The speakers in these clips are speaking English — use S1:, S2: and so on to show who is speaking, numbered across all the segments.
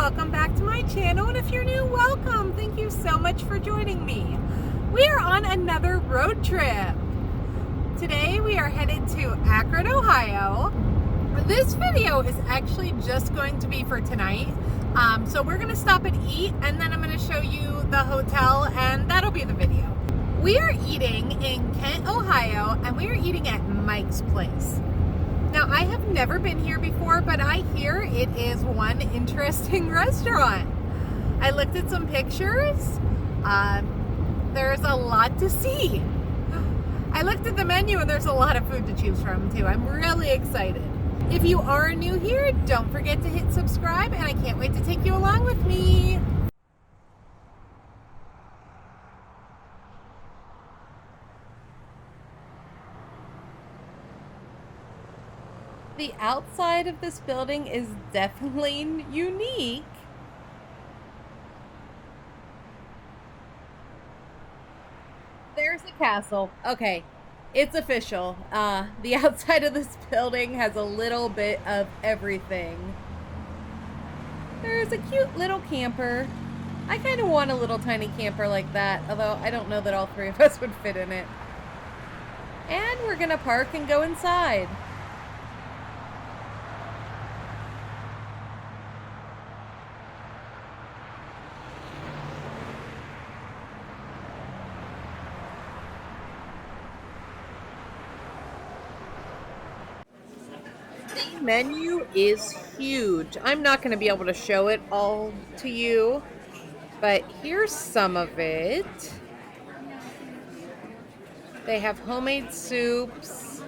S1: welcome back to my channel, and if you're new, welcome. Thank you so much for joining me. We are on another road trip. Today we are headed to Akron, Ohio. This video is actually just going to be for tonight. So we're going to stop and eat, and then I'm going to show you the hotel, and that'll be the video. We are eating in Kent, Ohio, and we are eating at Mike's Place. Now, I have never been here before, but I hear it is one interesting restaurant. I looked at some pictures. There's a lot to see. I looked at the menu and there's a lot of food to choose from too. I'm really excited. If you are new here, don't forget to hit subscribe, and I can't wait to take you along with me. The outside of this building is definitely unique. There's a castle. Okay, it's official. The outside of this building has a little bit of everything. There's a cute little camper. I kind of want a little tiny camper like that, although I don't know that all three of us would fit in it. And we're gonna park and go inside. The menu is huge. I'm not going to be able to show it all to you, but here's some of it. They have homemade soups.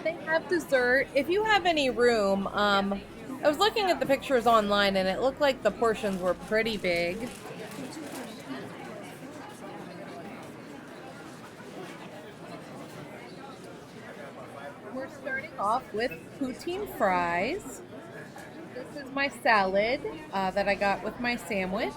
S1: They have dessert. If you have any room, I was looking at the pictures online and it looked like the portions were pretty big. We're starting off with poutine fries. This is my salad that I got with my sandwich.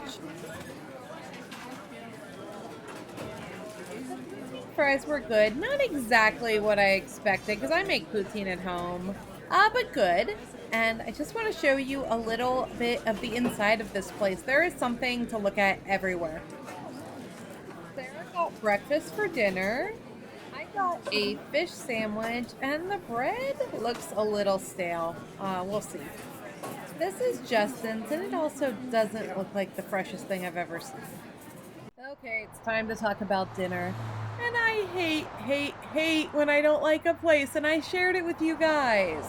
S1: Fries were good. Not exactly what I expected because I make poutine at home, but good. And I just want to show you a little bit of the inside of this place. There is something to look at everywhere. Sarah got breakfast for dinner. I got a fish sandwich, and the bread looks a little stale. We'll see. This is Justin's, and it also doesn't look like the freshest thing I've ever seen. Okay, it's time to talk about dinner. And I hate when I don't like a place, and I shared it with you guys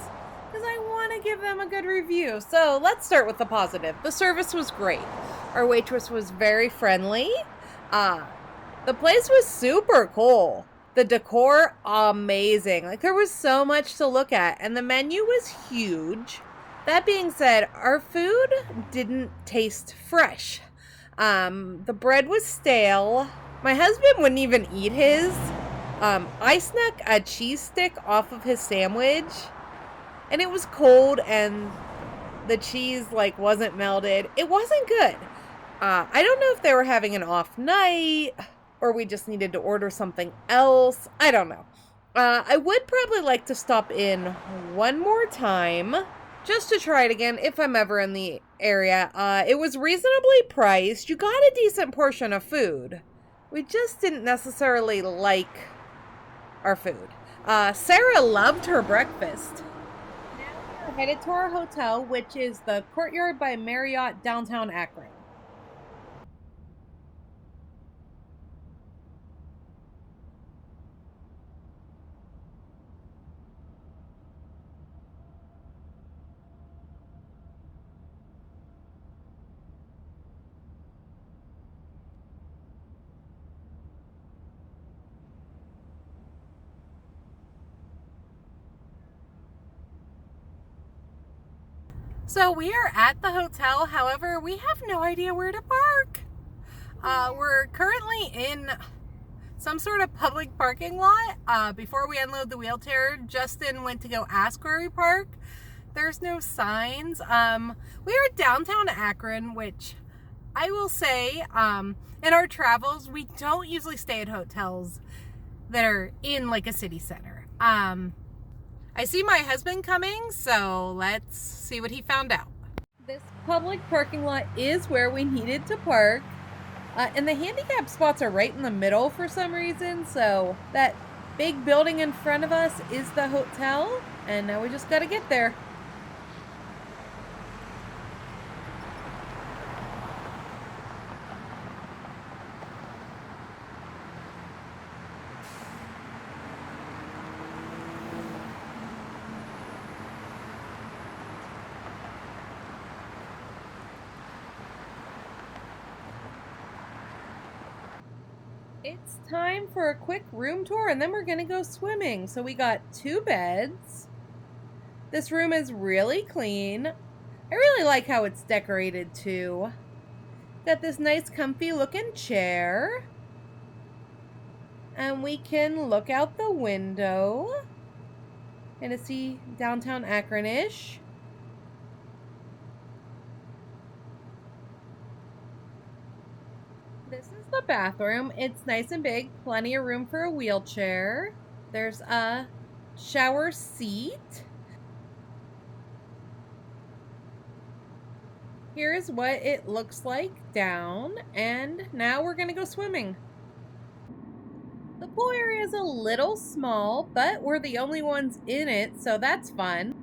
S1: because I want to give them a good review. So let's start with the positive. The service was great. Our waitress was very friendly. The place was super cool. The decor, amazing. Like, there was so much to look at, and the menu was huge. That being said, our food didn't taste fresh. The bread was stale. My husband wouldn't even eat his. I snuck a cheese stick off of his sandwich, and it was cold, and the cheese, like, wasn't melted. It wasn't good. I don't know if they were having an off night, or we just needed to order something else. I don't know. I would probably like to stop in one more time just to try it again if I'm ever in the area. It was reasonably priced. You got a decent portion of food. We just didn't necessarily like our food. Sarah loved her breakfast. Now we're headed to our hotel, which is the Courtyard by Marriott Downtown Akron. So we are at the hotel, however, we have no idea where to park. We're currently in some sort of public parking lot. Before we unload the wheelchair, Justin went to go ask where we park. There's no signs. We are downtown Akron, which I will say, in our travels, we don't usually stay at hotels that are in like a city center. I see my husband coming, so let's see what he found out. This public parking lot is where we needed to park. And the handicap spots are right in the middle for some reason, so that big building in front of us is the hotel, and now we just gotta get there. It's time for a quick room tour and then we're gonna go swimming. So we got 2 beds. This room is really clean. I really like how it's decorated too. Got this nice comfy looking chair. And we can look out the window and to see downtown Akron-ish. This is the bathroom. It's nice and big, plenty of room for a wheelchair. There's a shower seat. Here's what it looks like down, and now we're gonna go swimming. The pool area is a little small, but we're the only ones in it, so that's fun.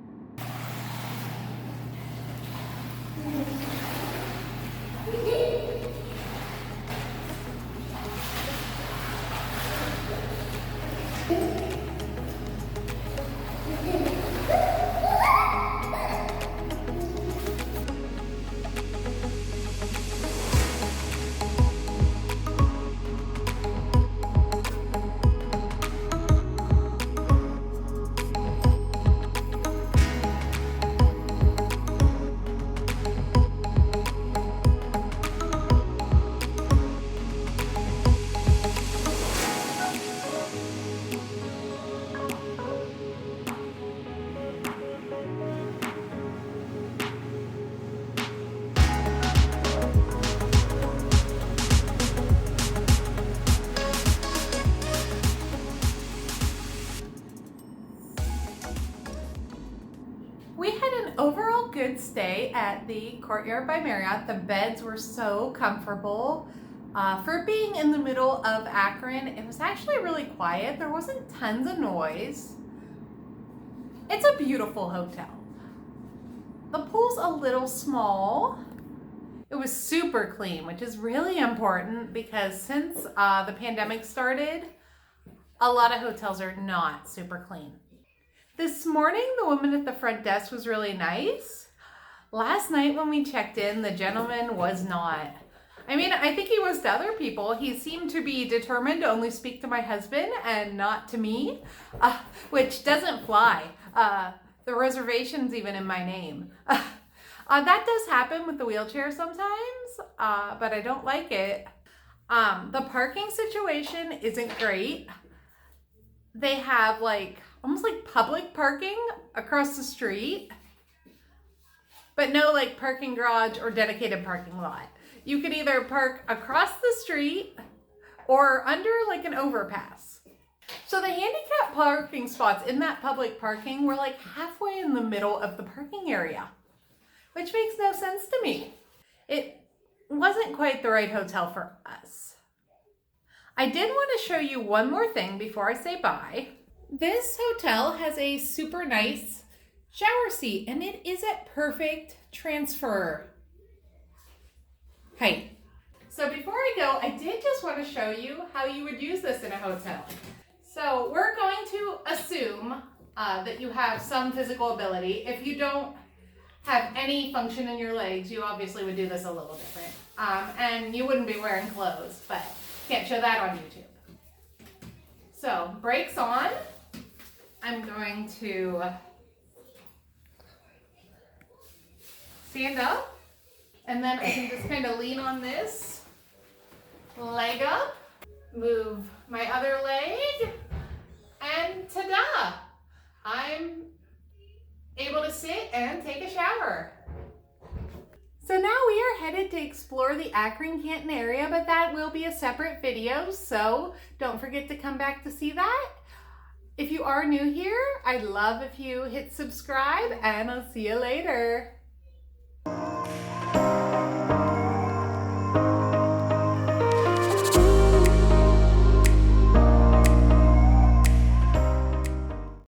S1: We had an overall good stay at the Courtyard by Marriott. The beds were so comfortable. For being in the middle of Akron, it was actually really quiet. There wasn't tons of noise. It's a beautiful hotel. The pool's a little small. It was super clean, which is really important because since the pandemic started, a lot of hotels are not super clean. This morning, the woman at the front desk was really nice. Last night when we checked in, the gentleman was not. I mean, I think he was to other people. He seemed to be determined to only speak to my husband and not to me, which doesn't fly. The reservation's even in my name. That does happen with the wheelchair sometimes, but I don't like it. The parking situation isn't great. They have almost like public parking across the street, but no like parking garage or dedicated parking lot. You could either park across the street or under like an overpass. So the handicap parking spots in that public parking were like halfway in the middle of the parking area, which makes no sense to me. It wasn't quite the right hotel for us. I did want to show you one more thing before I say bye. This hotel has a super nice shower seat and it is at perfect transfer height. So before I go, I did just want to show you how you would use this in a hotel. So we're going to assume that you have some physical ability. If you don't have any function in your legs, you obviously would do this a little different. And you wouldn't be wearing clothes, but can't show that on YouTube. So brakes on. I'm going to stand up and then I can just kind of lean on this leg up, move my other leg, and ta-da! I'm able to sit and take a shower. So now we are headed to explore the Akron-Canton area, but that will be a separate video, so don't forget to come back to see that. If you are new here, I'd love if you hit subscribe, and I'll see you later.